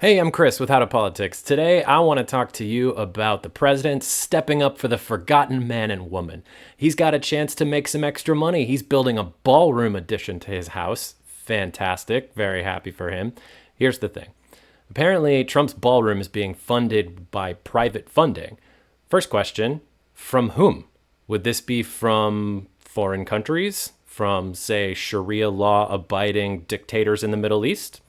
Hey, I'm Chris with How to Politics. Today, I want to talk to you about the president stepping up for the forgotten man and woman. He's got a chance to make some extra money. He's building a ballroom addition to his house. Fantastic. Very happy for him. Here's the thing. Apparently, Trump's ballroom is being funded by private funding. First question, from whom? Would this be from foreign countries? From, say, Sharia law abiding dictators in the Middle East?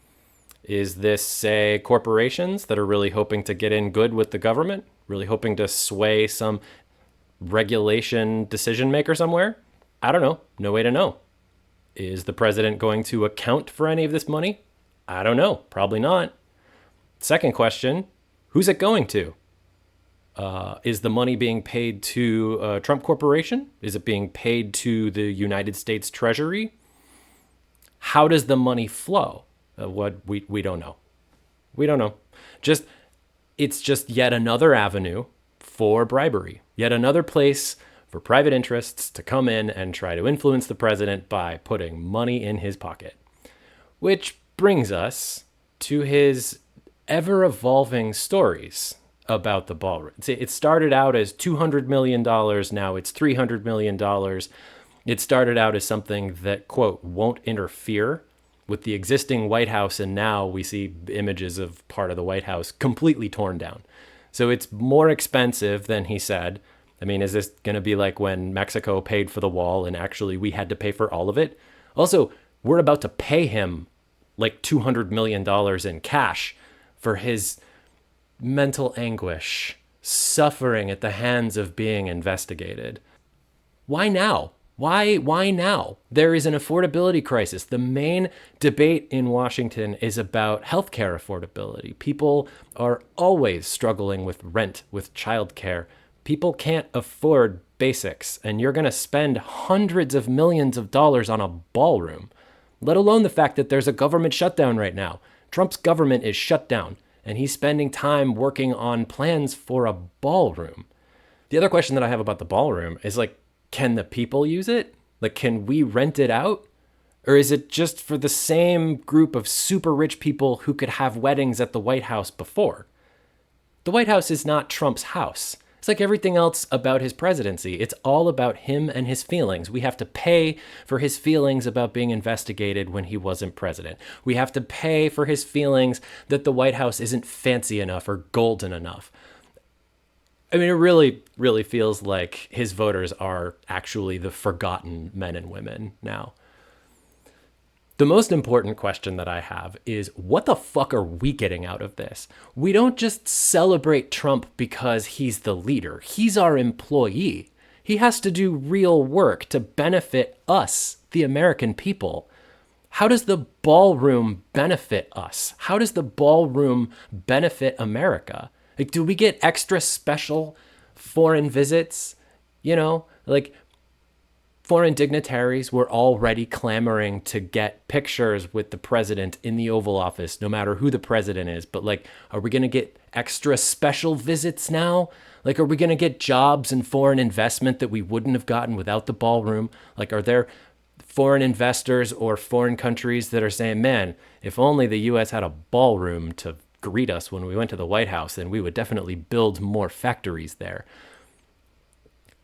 Is this, say, corporations that are really hoping to get in good with the government? Really hoping to sway some regulation decision maker somewhere? I don't know. No way to know. Is the president going to account for any of this money? I don't know. Probably not. Second question, who's it going to? Is the money being paid to a Trump Corporation? Is it being paid to the United States Treasury? How does the money flow? We don't know. We don't know. It's just yet another avenue for bribery, yet another place for private interests to come in and try to influence the president by putting money in his pocket. Which brings us to his ever-evolving stories about the ballroom. It started out as $200 million. Now it's $300 million. It started out as something that, quote, won't interfere with the existing White House, and now we see images of part of the White House completely torn down. So it's more expensive than he said. I mean, is this going to be like when Mexico paid for the wall and actually we had to pay for all of it? Also, we're about to pay him like $200 million in cash for his mental anguish, suffering at the hands of being investigated. Why now? Why now? There is an affordability crisis. The main debate in Washington is about healthcare affordability. People are always struggling with rent, with childcare. People can't afford basics, and you're going to spend hundreds of millions of dollars on a ballroom, let alone the fact that there's a government shutdown right now. Trump's government is shut down, and he's spending time working on plans for a ballroom. The other question that I have about the ballroom is can the people use it? Can we rent it out? Or is it just for the same group of super rich people who could have weddings at the White House before? The White House is not Trump's house. It's like everything else about his presidency. It's all about him and his feelings. We have to pay for his feelings about being investigated when he wasn't president. We have to pay for his feelings that the White House isn't fancy enough or golden enough. I mean, it really, really feels like his voters are actually the forgotten men and women now. The most important question that I have is, what the fuck are we getting out of this? We don't just celebrate Trump because he's the leader. He's our employee. He has to do real work to benefit us, the American people. How does the ballroom benefit us? How does the ballroom benefit America? Do we get extra special foreign visits? Foreign dignitaries were already clamoring to get pictures with the president in the Oval Office, no matter who the president is. But are we going to get extra special visits now? Are we going to get jobs and foreign investment that we wouldn't have gotten without the ballroom? Are there foreign investors or foreign countries that are saying, man, if only the U.S. had a ballroom to greet us when we went to the White House, and we would definitely build more factories there.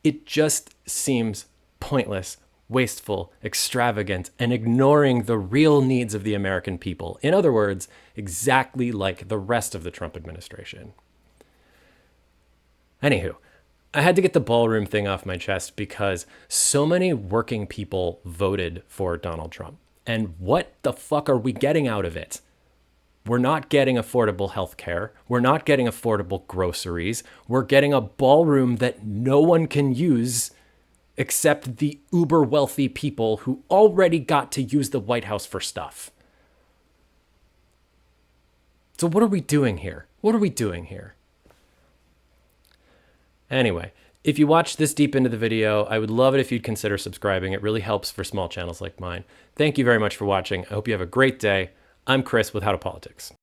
It just seems pointless, wasteful, extravagant, and ignoring the real needs of the American people. In other words, exactly like the rest of the Trump administration. Anywho, I had to get the ballroom thing off my chest because so many working people voted for Donald Trump. And what the fuck are we getting out of it? We're not getting affordable health care. We're not getting affordable groceries. We're getting a ballroom that no one can use except the uber wealthy people who already got to use the White House for stuff. So what are we doing here? What are we doing here? Anyway, if you watched this deep into the video, I would love it if you'd consider subscribing. It really helps for small channels like mine. Thank you very much for watching. I hope you have a great day. I'm Chris with How to Politics.